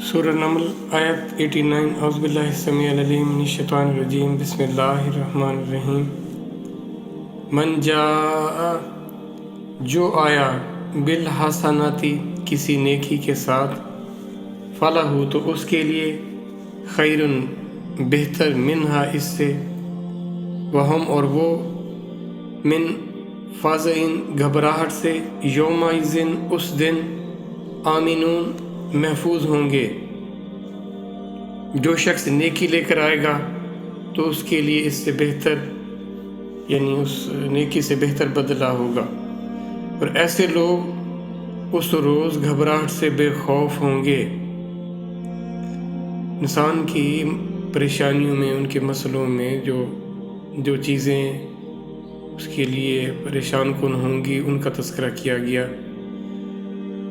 سورہ نمل آیت 89 اعوذ باللہ السمیع العلیم من الشیطان الرجیم بسم اللہ الرحمن الرحیم من جاء جو آیا بالحسناتی کسی نیکی کے ساتھ فلہ تو اس کے لیے خیرن بہتر منہا اس سے وہم اور وہ من فازعین گھبراہٹ سے یومئذ اس دن آمینون محفوظ ہوں گے۔ جو شخص نیکی لے کر آئے گا تو اس کے لیے اس سے بہتر یعنی اس نیکی سے بہتر بدلہ ہوگا، اور ایسے لوگ اس روز گھبراہٹ سے بے خوف ہوں گے۔ انسان کی پریشانیوں میں، ان کے مسئلوں میں جو چیزیں اس کے لیے پریشان کن ہوں گی ان کا تذکرہ کیا گیا۔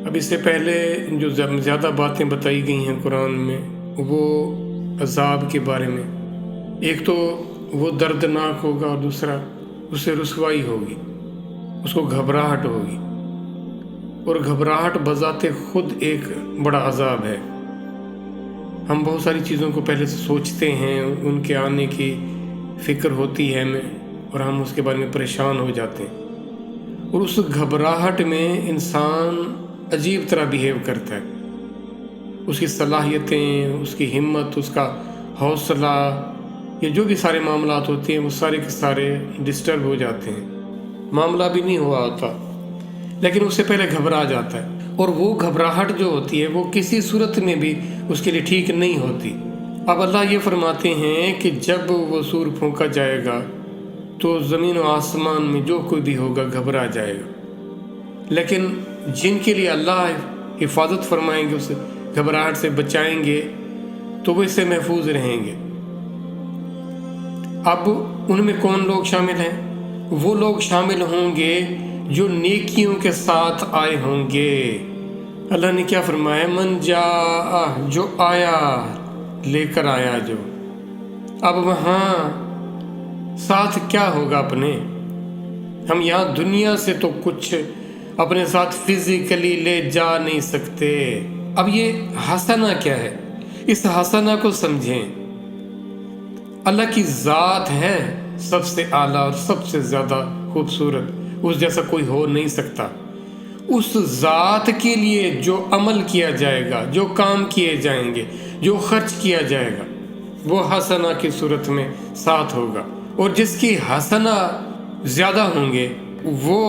اب اس سے پہلے جو زیادہ باتیں بتائی گئی ہیں قرآن میں وہ عذاب کے بارے میں، ایک تو وہ دردناک ہوگا اور دوسرا اس سے رسوائی ہوگی، اس کو گھبراہٹ ہوگی، اور گھبراہٹ بذات خود ایک بڑا عذاب ہے۔ ہم بہت ساری چیزوں کو پہلے سے سوچتے ہیں، ان کے آنے کی فکر ہوتی ہے ہمیں، اور ہم اس کے بارے میں پریشان ہو جاتے ہیں، اور اس گھبراہٹ میں انسان عجیب طرح بیہیو کرتا ہے۔ اس کی صلاحیتیں، اس کی ہمت، اس کا حوصلہ، یہ جو بھی سارے معاملات ہوتے ہیں وہ سارے کے سارے ڈسٹرب ہو جاتے ہیں۔ معاملہ بھی نہیں ہوا ہوتا لیکن اس سے پہلے گھبرا جاتا ہے، اور وہ گھبراہٹ جو ہوتی ہے وہ کسی صورت میں بھی اس کے لیے ٹھیک نہیں ہوتی۔ اب اللہ یہ فرماتے ہیں کہ جب وہ سور پھونکا جائے گا تو زمین و آسمان میں جو کوئی بھی ہوگا گھبرا جائے گا، لیکن جن کے لیے اللہ حفاظت فرمائیں گے، اس گھبراہٹ سے بچائیں گے، تو وہ اس سے محفوظ رہیں گے۔ اب ان میں کون لوگ شامل ہیں؟ وہ لوگ شامل ہوں گے جو نیکیوں کے ساتھ آئے ہوں گے۔ اللہ نے کیا فرمایا؟ من جاء جو آیا، لے کر آیا جو۔ اب وہاں ساتھ کیا ہوگا اپنے؟ ہم یہاں دنیا سے تو کچھ اپنے ساتھ فزیکلی لے جا نہیں سکتے۔ اب یہ حسنہ کیا ہے؟ اس حسنہ کو سمجھیں۔ اللہ کی ذات ہے سب سے اعلیٰ اور سب سے زیادہ خوبصورت، اس جیسا کوئی ہو نہیں سکتا۔ اس ذات کے لیے جو عمل کیا جائے گا، جو کام کیے جائیں گے، جو خرچ کیا جائے گا، وہ حسنہ کی صورت میں ساتھ ہوگا، اور جس کی حسنہ زیادہ ہوں گے وہ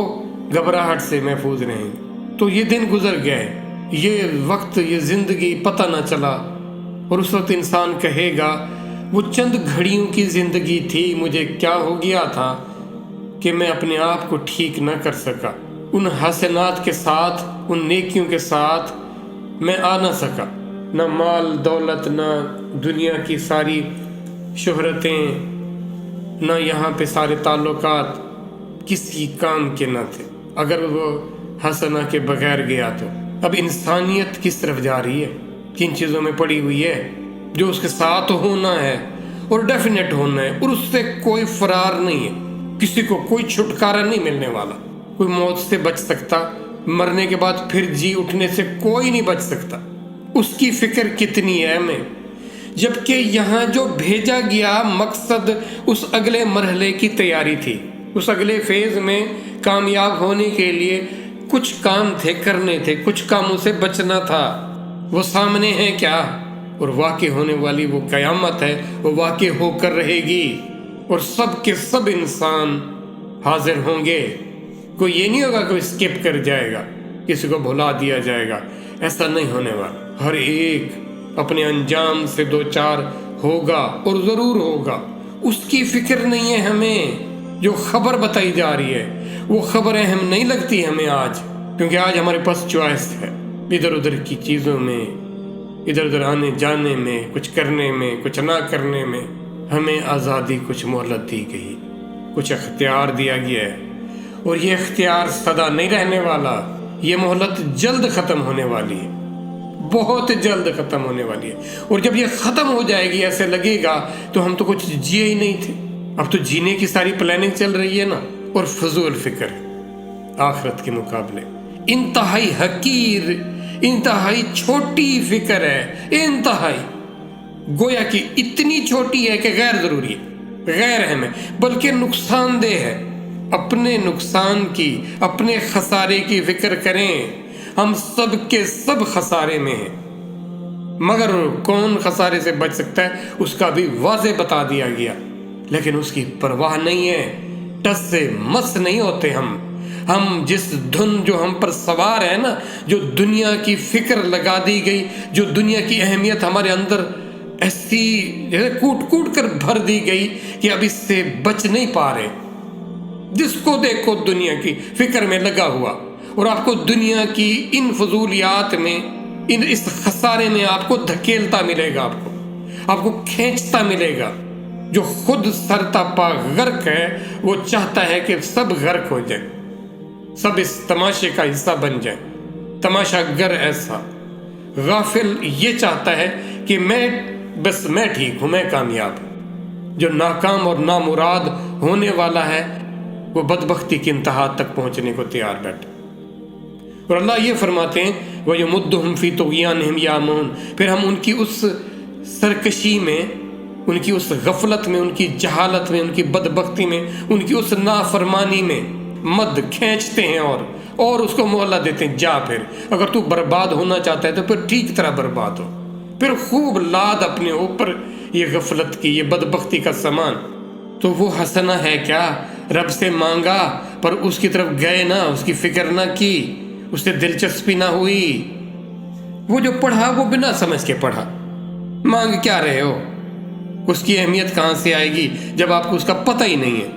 گھبراہٹ سے محفوظ رہیں گے۔ تو یہ دن گزر گئے، یہ وقت، یہ زندگی پتہ نہ چلا، اور اس وقت انسان کہے گا وہ چند گھڑیوں کی زندگی تھی، مجھے کیا ہو گیا تھا کہ میں اپنے آپ کو ٹھیک نہ کر سکا، ان حسنات کے ساتھ، ان نیکیوں کے ساتھ میں آ نہ سکا، نہ مال دولت، نہ دنیا کی ساری شہرتیں، نہ یہاں پہ سارے تعلقات کسی کام کے نہ تھے اگر وہ حسنہ کے بغیر گیا تو۔ اب انسانیت کس طرف جا رہی ہے؟ کن چیزوں میں پڑی ہوئی ہے؟ جو اس کے ساتھ ہونا ہے اور ڈیفینیٹ ہونا ہے، اور اس سے کوئی فرار نہیں ہے، کسی کو کوئی چھٹکارا نہیں ملنے والا، کوئی موت سے بچ سکتا، مرنے کے بعد پھر جی اٹھنے سے کوئی نہیں بچ سکتا۔ اس کی فکر کتنی ہے ہمیں، جبکہ یہاں جو بھیجا گیا مقصد اس اگلے مرحلے کی تیاری تھی، اس اگلے فیز میں کامیاب ہونے کے لیے کچھ کام تھے، کرنے تھے، کچھ کاموں سے بچنا تھا۔ وہ سامنے ہے کیا؟ اور واقع ہونے والی وہ قیامت ہے، وہ واقع ہو کر رہے گی، اور سب کے سب انسان حاضر ہوں گے۔ کوئی یہ نہیں ہوگا کوئی اسکپ کر جائے گا، کسی کو بھلا دیا جائے گا، ایسا نہیں ہونے والا۔ ہر ایک اپنے انجام سے دوچار ہوگا، اور ضرور ہوگا۔ اس کی فکر نہیں ہے ہمیں۔ جو خبر بتائی جا رہی ہے وہ خبر اہم نہیں لگتی ہمیں آج، کیونکہ آج ہمارے پاس چوائس ہے، ادھر ادھر کی چیزوں میں، ادھر ادھر آنے جانے میں، کچھ کرنے میں، کچھ نہ کرنے میں ہمیں آزادی، کچھ مہلت دی گئی، کچھ اختیار دیا گیا ہے، اور یہ اختیار سدا نہیں رہنے والا، یہ مہلت جلد ختم ہونے والی ہے، بہت جلد ختم ہونے والی ہے۔ اور جب یہ ختم ہو جائے گی ایسے لگے گا تو ہم تو کچھ جیے ہی نہیں تھے۔ اب تو جینے کی ساری پلاننگ چل رہی ہے نا، اور فضول فکر ہے آخرت کے مقابلے، انتہائی حقیر انتہائی چھوٹی فکر ہے، انتہائی، گویا کہ اتنی چھوٹی ہے کہ غیر ضروری ہے، غیر اہم ہے، بلکہ نقصان دہ ہے۔ اپنے نقصان کی، اپنے خسارے کی فکر کریں۔ ہم سب کے سب خسارے میں ہیں، مگر کون خسارے سے بچ سکتا ہے اس کا بھی واضح بتا دیا گیا، لیکن اس کی پرواہ نہیں ہے، ٹس سے مس نہیں ہوتے ہم جس دھن جو ہم پر سوار ہے نا، جو دنیا کی فکر لگا دی گئی، جو دنیا کی اہمیت ہمارے اندر ایسی کوٹ کوٹ کر بھر دی گئی کہ اب اس سے بچ نہیں پا رہے۔ جس کو دیکھو دنیا کی فکر میں لگا ہوا، اور آپ کو دنیا کی ان فضولیات میں، اس خسارے میں آپ کو دھکیلتا ملے گا، آپ کو کھینچتا ملے گا۔ جو خود سرتاپا غرق ہے وہ چاہتا ہے کہ سب غرق ہو جائیں، سب اس تماشے کا حصہ بن جائیں۔ تماشا گر ایسا غافل یہ چاہتا ہے کہ میں ٹھیک ہوں، میں کامیاب۔ جو ناکام اور نامراد ہونے والا ہے وہ بدبختی کی انتہا تک پہنچنے کو تیار بیٹھا۔ اور اللہ یہ فرماتے ہیں وَيَمُدُّهُمْ فِي طُغْيَانِهِمْ يَعْمَهُونَ، پھر ہم ان کی اس سرکشی میں، ان کی اس غفلت میں، ان کی جہالت میں، ان کی بدبختی میں، ان کی اس نافرمانی میں مد کھینچتے ہیں اور اس کو مولا دیتے ہیں، جا پھر اگر تو برباد ہونا چاہتا ہے تو پھر ٹھیک طرح برباد ہو، پھر خوب لاد اپنے اوپر یہ غفلت کی، یہ بدبختی کا سامان۔ تو وہ حسنہ ہے کیا؟ رب سے مانگا پر اس کی طرف گئے نہ، اس کی فکر نہ کی، اس سے دلچسپی نہ ہوئی۔ وہ جو پڑھا وہ بنا سمجھ کے پڑھا، مانگ کیا رہے ہو؟ اس کی اہمیت کہاں سے آئے گی جب آپ کو اس کا پتہ ہی نہیں ہے؟